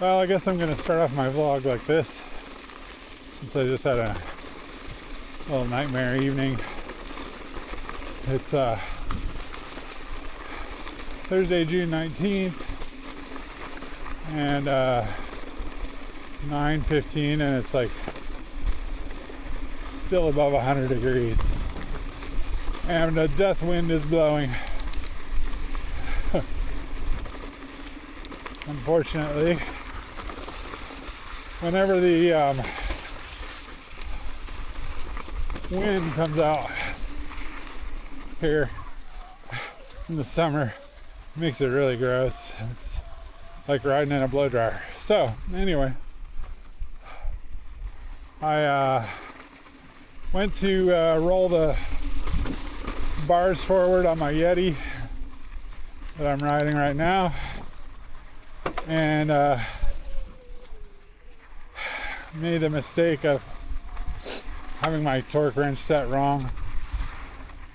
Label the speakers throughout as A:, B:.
A: Well, I guess I'm going to start off my vlog like this, since I just had a little nightmare evening. It's Thursday, June 19th, and 9:15, and it's like still above 100 degrees, and a death wind is blowing. Unfortunately, whenever the wind comes out here in the summer, it makes it really gross. It's like riding in a blow dryer. So anyway, I went to roll the bars forward on my Yeti that I'm riding right now, and made the mistake of having my torque wrench set wrong,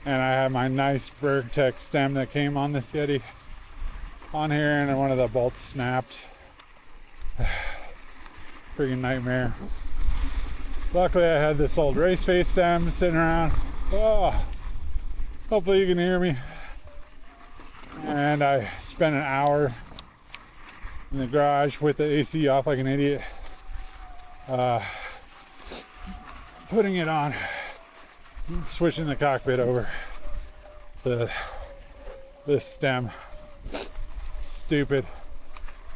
A: and I had my nice Bergtech stem that came on this Yeti on here, and one of the bolts snapped. Freaking nightmare. Luckily I had this old race face stem sitting around. Oh, hopefully you can hear me. And I spent an hour in the garage with the AC off like an idiot, putting it on, switching the cockpit over to this stem. Stupid.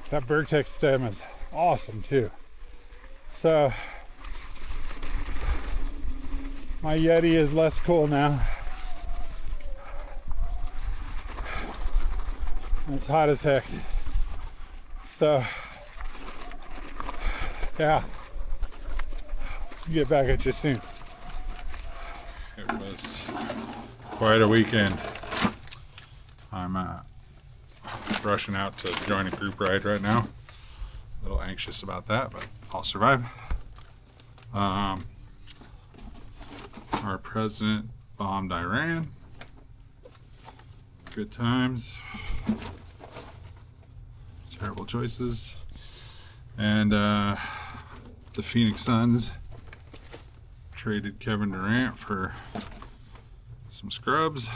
A: That Bergtech stem is awesome too. So my Yeti is less cool now. It's hot as heck. So yeah, get back at you soon. It was quite a weekend. I'm rushing out to join a group ride right now. A little anxious about that, but I'll survive. Our president bombed Iran. Good times. Terrible choices. And the Phoenix Suns traded Kevin Durant for some scrubs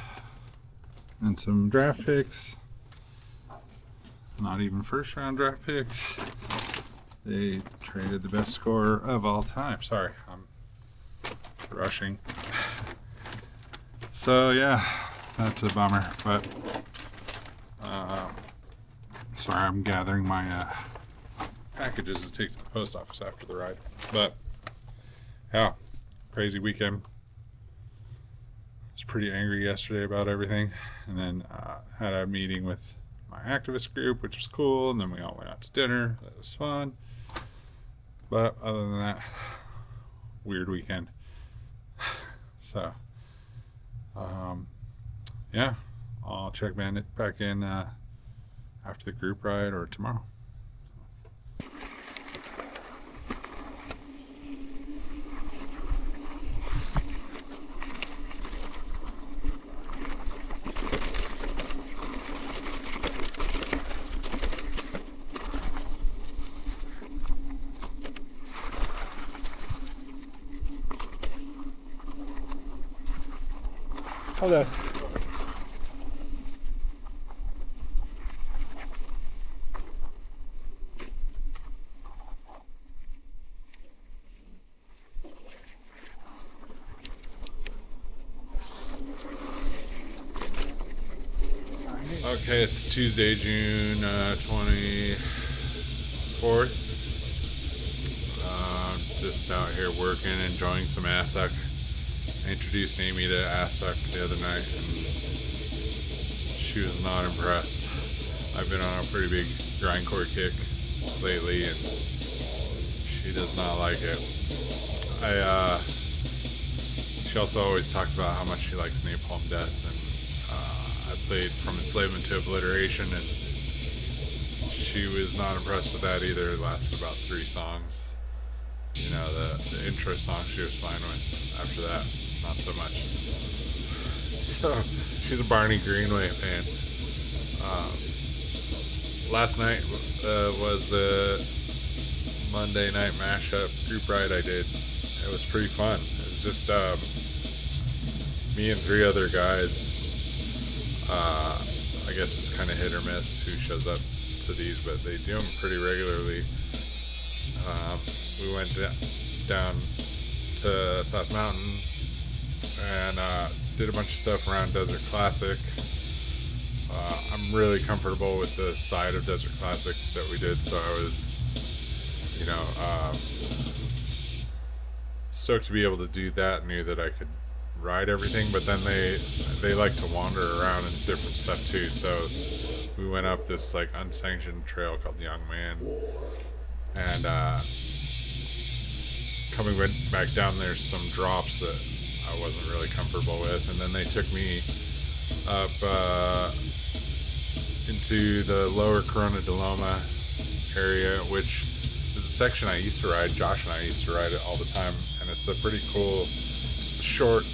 A: and some draft picks. Not even first round draft picks. They traded the best scorer of all time. Sorry, I'm rushing. So yeah, that's a bummer, but sorry, I'm gathering my packages to take to the post office after the ride. But yeah, crazy weekend. I was pretty angry yesterday about everything, and then had a meeting with my activist group, which was cool, and then we all went out to dinner. That was fun. But other than that, weird weekend. So yeah, I'll check back in after the group ride or tomorrow. Hold on. Okay, it's Tuesday, June 24th. Just out here working, enjoying some ASUC. I introduced Amy to ASUC the other night, and she was not impressed. I've been on a pretty big grindcore kick lately, and she does not like it. She also always talks about how much she likes Napalm Death, and I played From Enslavement to Obliteration, and she was not impressed with that either. It lasted about 3 songs. You know, the intro song she was fine with. After that, not so much. So she's a Barney Greenway fan. Last night was the Monday night mashup group ride I did. It was pretty fun. It was just me and 3 other guys. I guess it's kind of hit or miss who shows up to these, but they do them pretty regularly. We went down to South Mountain and did a bunch of stuff around Desert Classic. I'm really comfortable with the side of Desert Classic that we did, so I was, stoked to be able to do that. Knew that I could ride everything, but then they like to wander around and different stuff too. So we went up this like unsanctioned trail called Young Man, and coming back down, there's some drops that I wasn't really comfortable with, and then they took me up into the lower Corona de Loma area, which is a section I used to ride. Josh and I used to ride it all the time, and it's a pretty cool, just a short,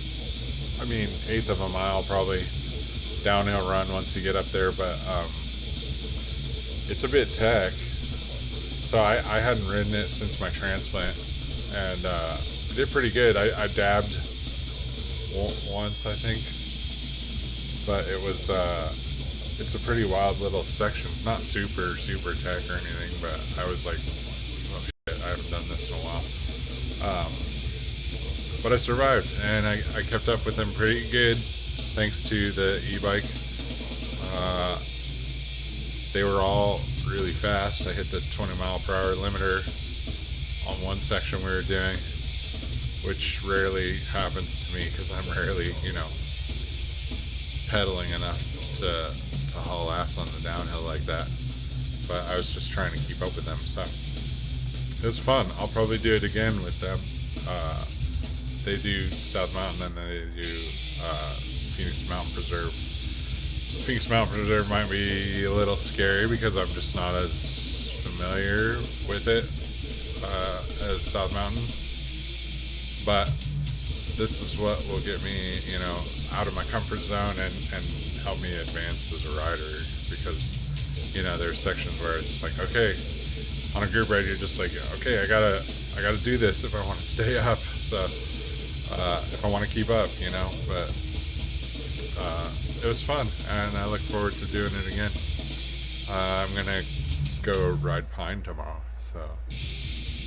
A: eighth of a mile probably downhill run once you get up there, but it's a bit tech. So I hadn't ridden it since my transplant, and I did pretty good. I dabbed once, I think, but it was it's a pretty wild little section. It's not super tech or anything, but I was like, oh shit, I haven't done this in a while. But I survived, and I kept up with them pretty good thanks to the e-bike. They were all really fast. I hit the 20 mile per hour limiter on one section we were doing, which rarely happens to me because I'm rarely, pedaling enough to haul ass on the downhill like that. But I was just trying to keep up with them, so it was fun. I'll probably do it again with them. They do South Mountain, and then they do Phoenix Mountain Preserve. Phoenix Mountain Preserve might be a little scary because I'm just not as familiar with it as South Mountain. But this is what will get me, out of my comfort zone and help me advance as a rider, because, there's sections where it's just like, okay, on a group ride, you're just like, okay, I gotta do this if I want to stay up. So, if I want to keep up, but it was fun, and I look forward to doing it again. I'm gonna go ride Pine tomorrow, so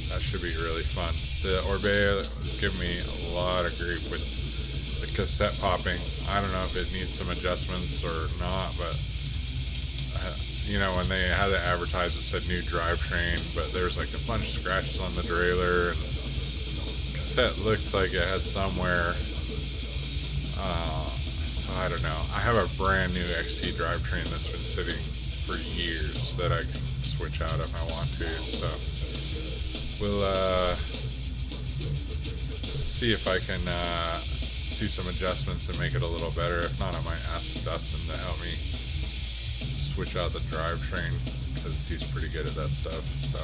A: that should be really fun. The Orbea was giving me a lot of grief with the cassette popping. I don't know if it needs some adjustments or not, but when they had it advertised, it said new drivetrain, but there was like a bunch of scratches on the derailleur, and the cassette looks like it has somewhere. So I don't know. I have a brand new XT drivetrain that's been sitting for years that I can switch out if I want to. So we'll see if I can do some adjustments and make it a little better. If not, I might ask Dustin to help me switch out the drivetrain, because he's pretty good at that stuff. So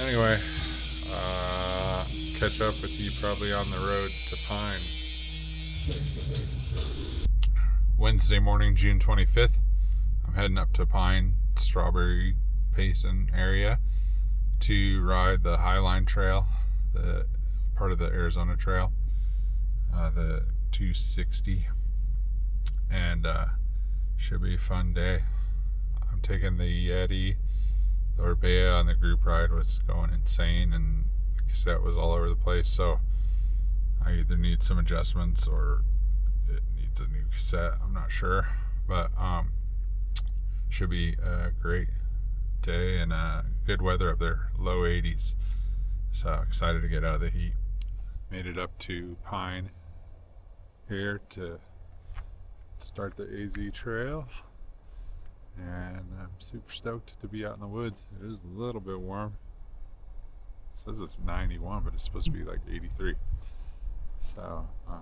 A: anyway, catch up with you probably on the road to Pine. Wednesday morning, June 25th. I'm heading up to Pine, Strawberry Payson area to ride the Highline Trail, the part of the Arizona Trail, the 260, and should be a fun day. I'm taking the Yeti. The Orbea on the group ride was going insane, and the cassette was all over the place, so I either need some adjustments or it needs a new cassette. I'm not sure, but should be a great day, and good weather up there, low 80s. So excited to get out of the heat. Made it up to Pine here to start the AZ trail, and I'm super stoked to be out in the woods. It is a little bit warm. It says it's 91, but it's supposed to be like 83. So I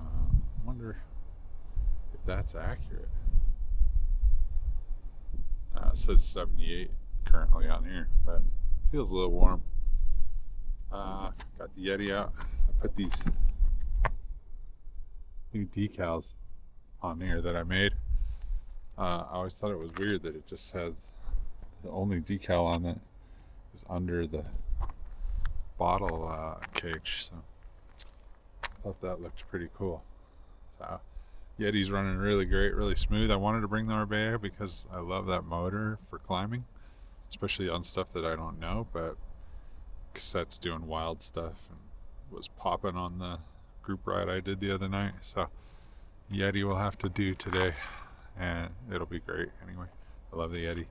A: wonder if that's accurate. It says 78 currently on here, but it feels a little warm. Got the Yeti out. I put these new decals on here that I made. I always thought it was weird that it just has the only decal on it is under the bottle cage. So I thought that looked pretty cool. So Yeti's running really great, really smooth. I wanted to bring the Orbea because I love that motor for climbing, especially on stuff that I don't know, but Cassette's doing wild stuff and was popping on the group ride I did the other night. So Yeti will have to do today, and it'll be great anyway. I love the Yeti.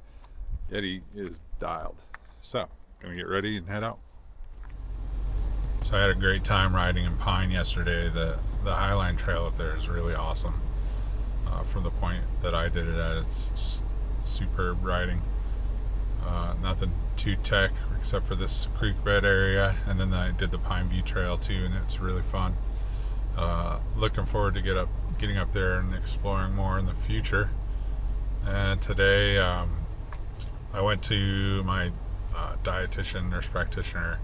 A: Yeti is dialed. So, gonna get ready and head out. So I had a great time riding in Pine yesterday. The Highline Trail up there is really awesome. From the point that I did it at, it's just superb riding. Nothing too tech except for this creek bed area, and then I did the Pine View Trail too, and it's really fun. Looking forward to getting up there and exploring more in the future. And today I went to my dietitian, nurse practitioner,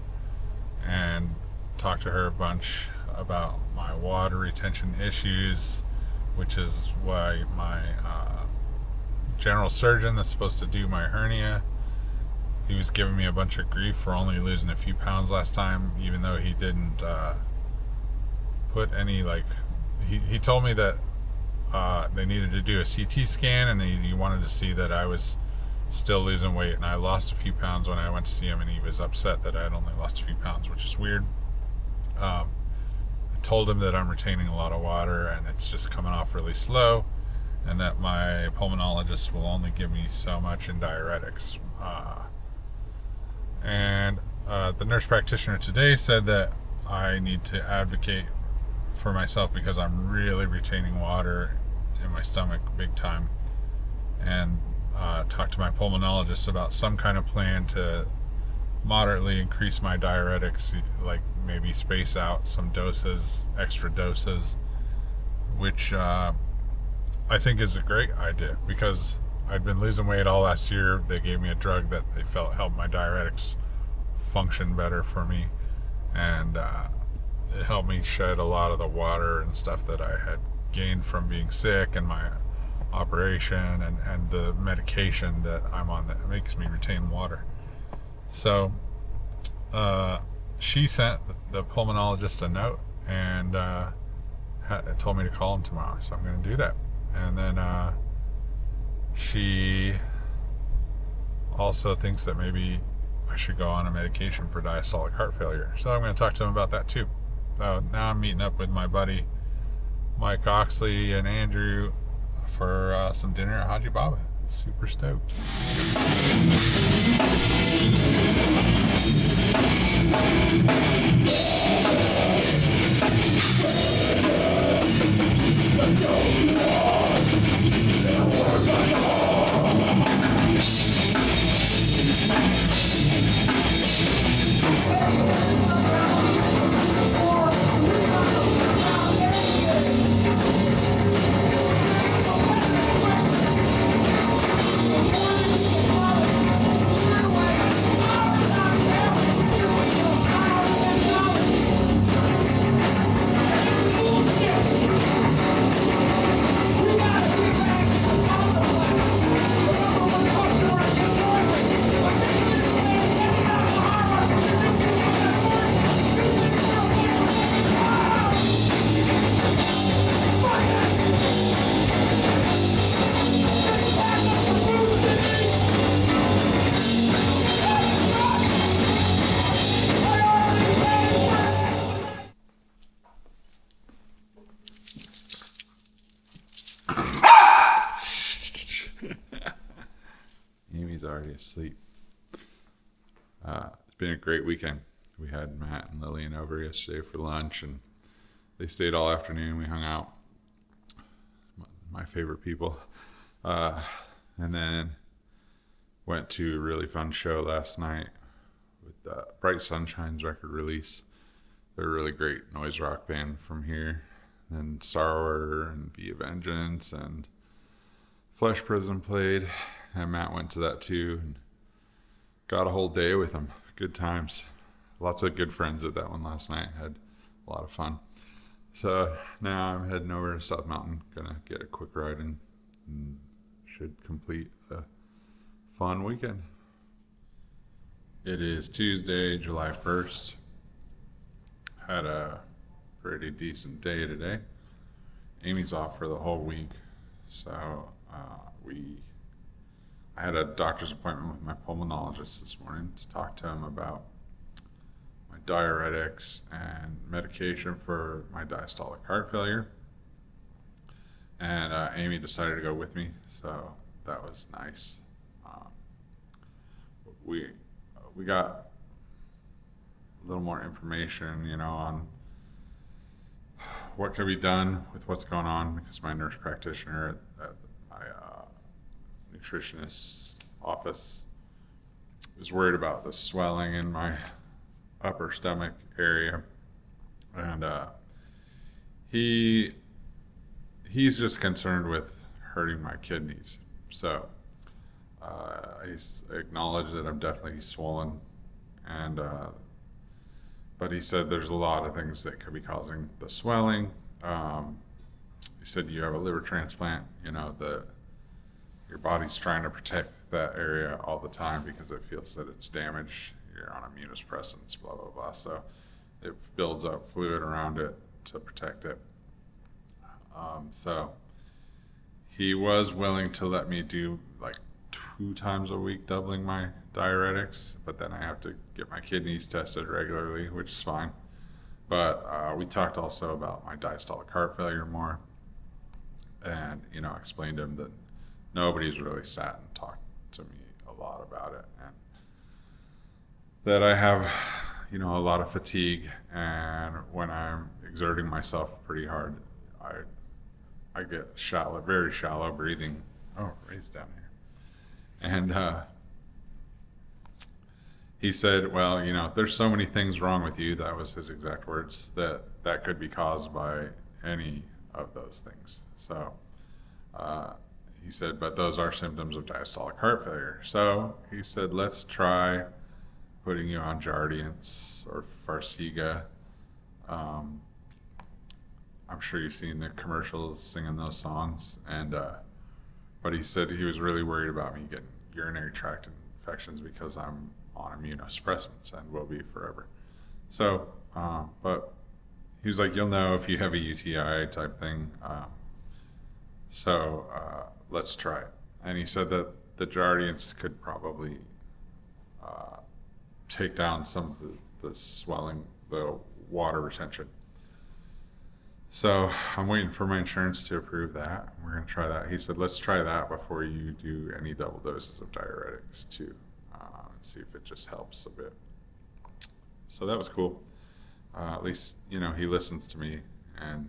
A: and talked to her a bunch about my water retention issues, which is why my general surgeon that's supposed to do my hernia, he was giving me a bunch of grief for only losing a few pounds last time, even though he didn't put any, like, he told me that they needed to do a CT scan, and he wanted to see that I was still losing weight, and I lost a few pounds when I went to see him, and he was upset that I had only lost a few pounds, which is weird. I told him that I'm retaining a lot of water and it's just coming off really slow, and that my pulmonologist will only give me so much in diuretics. And the nurse practitioner today said that I need to advocate for myself because I'm really retaining water in my stomach big time, and talk to my pulmonologist about some kind of plan to moderately increase my diuretics, like maybe space out some doses, extra doses, which I think is a great idea because I'd been losing weight all last year. They gave me a drug that they felt helped my diuretics function better for me, and it helped me shed a lot of the water and stuff that I had gained from being sick and my operation and the medication that I'm on that makes me retain water. So she sent the pulmonologist a note and told me to call him tomorrow, so I'm going to do that. And then she also thinks that maybe I should go on a medication for diastolic heart failure, so I'm going to talk to him about that too. Now I'm meeting up with my buddy Mike Oxley and Andrew for some dinner at Haji Baba. Super stoked. Amy's already asleep. It's been a great weekend. We had Matt and Lillian over yesterday for lunch, and they stayed all afternoon. We hung out. My favorite people. And then went to a really fun show last night with Bright Sunshine's record release. They're a really great noise rock band from here. And Sorrower and Via Vengeance and Flesh Prison played, and Matt went to that too, and got a whole day with them. Good times. Lots of good friends at that one last night. Had a lot of fun. So now I'm heading over to South Mountain. Gonna get a quick ride in and should complete a fun weekend. It is Tuesday, July 1st. had a pretty decent day today. Amy's off for the whole week, so I had a doctor's appointment with my pulmonologist this morning to talk to him about my diuretics and medication for my diastolic heart failure. And Amy decided to go with me, so that was nice. We got a little more information, on what can be done with what's going on, because my nurse practitioner at my nutritionist's office is worried about the swelling in my upper stomach area, and he's just concerned with hurting my kidneys. So he's acknowledged that I'm definitely swollen, and but he said there's a lot of things that could be causing the swelling. He said you have a liver transplant, your body's trying to protect that area all the time because it feels that it's damaged. You're on immunosuppressants, blah, blah, blah. So it builds up fluid around it to protect it. So he was willing to let me do like 2 times a week, doubling my diuretics, but then I have to get my kidneys tested regularly, which is fine. But we talked also about my diastolic heart failure more, and explained to him that nobody's really sat and talked to me a lot about it, and that I have a lot of fatigue, and when I'm exerting myself pretty hard, I get shallow, very shallow breathing. Oh, Ray's down here. And he said, well, there's so many things wrong with you, that was his exact words, that could be caused by any of those things. So he said, but those are symptoms of diastolic heart failure. So he said, let's try putting you on Jardiance or Farxiga. I'm sure you've seen the commercials singing those songs, and but he said he was really worried about me getting urinary tract infections because I'm on immunosuppressants and will be forever. So, but he was like, you'll know if you have a UTI type thing. So let's try it. And he said that the Jardiance could probably take down some of the swelling, the water retention. So I'm waiting for my insurance to approve that. We're going to try that. He said, let's try that before you do any double doses of diuretics too, see if it just helps a bit. So that was cool. At least, he listens to me and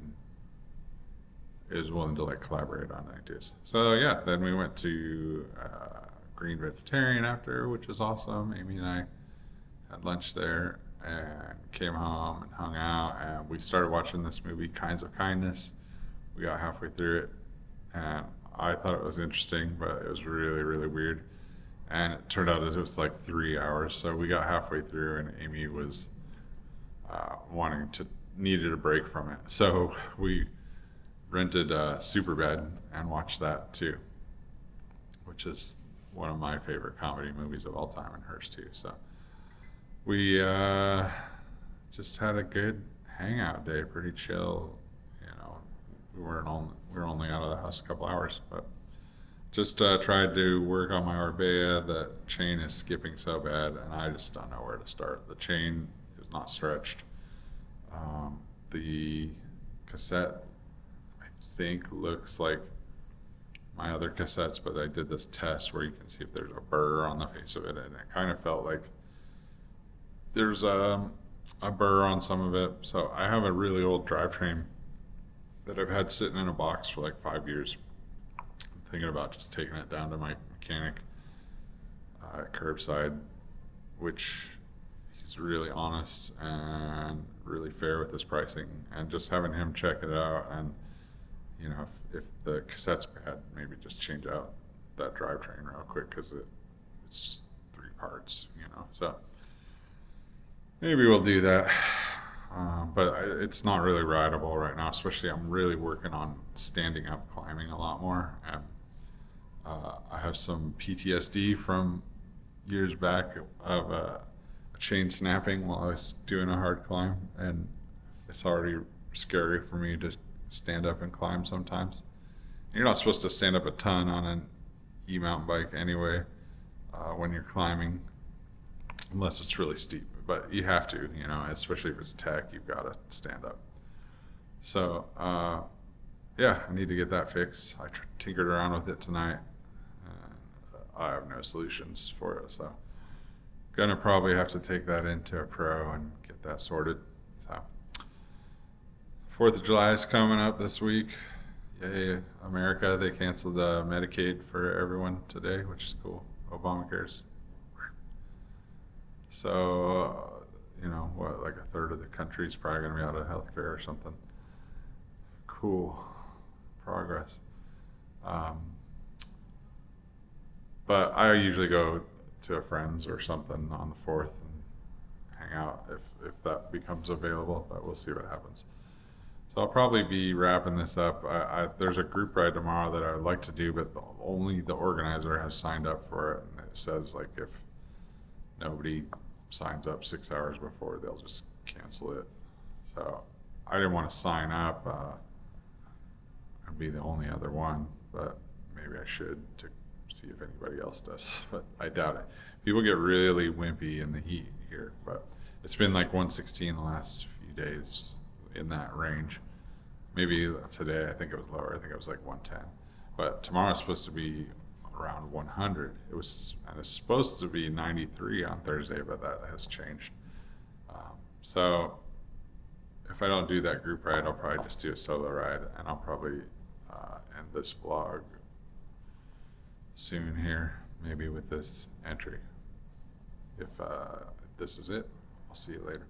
A: is willing to collaborate on ideas. So yeah, then we went to Green Vegetarian after, which was awesome. Amy and I had lunch there and came home and hung out, and we started watching this movie, Kinds of Kindness. We got halfway through it, and I thought it was interesting, but it was really, really weird. And it turned out it was 3 hours. So we got halfway through, and Amy was needed a break from it. So we rented Superbad and watched that too, which is one of my favorite comedy movies of all time, and hers too. So we just had a good hangout day, pretty chill. We were only out of the house a couple hours, but just tried to work on my Orbea. The chain is skipping so bad, and I just don't know where to start. The chain is not stretched. The cassette, I think, looks like my other cassettes, but I did this test where you can see if there's a burr on the face of it, and it kind of felt like there's a burr on some of it. So I have a really old drivetrain that I've had sitting in a box for 5 years. I'm thinking about just taking it down to my mechanic at curbside, which he's really honest and really fair with his pricing, and just having him check it out, and if the cassette's bad, maybe just change out that drivetrain real quick, because it's just 3 parts, so maybe we'll do that. But it's not really rideable right now, especially I'm really working on standing up climbing a lot more. And I have some PTSD from years back of a chain snapping while I was doing a hard climb, and It's already scary for me to stand up and climb sometimes. You're not supposed to stand up a ton on an e-mountain bike anyway when you're climbing, unless it's really steep. But you have to, especially if it's tech, you've got to stand up. So, yeah, I need to get that fixed. I tinkered around with it tonight. I have no solutions for it, so gonna probably have to take that into a pro and get that sorted. So, 4th of July is coming up this week. Yay, America! They canceled Medicaid for everyone today, which is cool. Obamacare's. So, what, like a third of the country is probably gonna be out of healthcare or something. Cool progress. But I usually go to a friend's or something on the 4th and hang out if that becomes available, but we'll see what happens. So I'll probably be wrapping this up. There's a group ride tomorrow that I'd like to do, but only the organizer has signed up for it, and it says like if nobody signs up 6 hours before, they'll just cancel it. So I didn't want to sign up and be the only other one, but maybe I should to see if anybody else does, but I doubt it. People get really wimpy in the heat here, but it's been like 116 the last few days, in that range. Maybe today I think it was lower. I think it was like 110, but tomorrow's supposed to be around 100. And it's supposed to be 93 on Thursday, but that has changed. So if I don't do that group ride, I'll probably just do a solo ride, and I'll probably end this vlog soon here, maybe with this entry. If this is it, I'll see you later.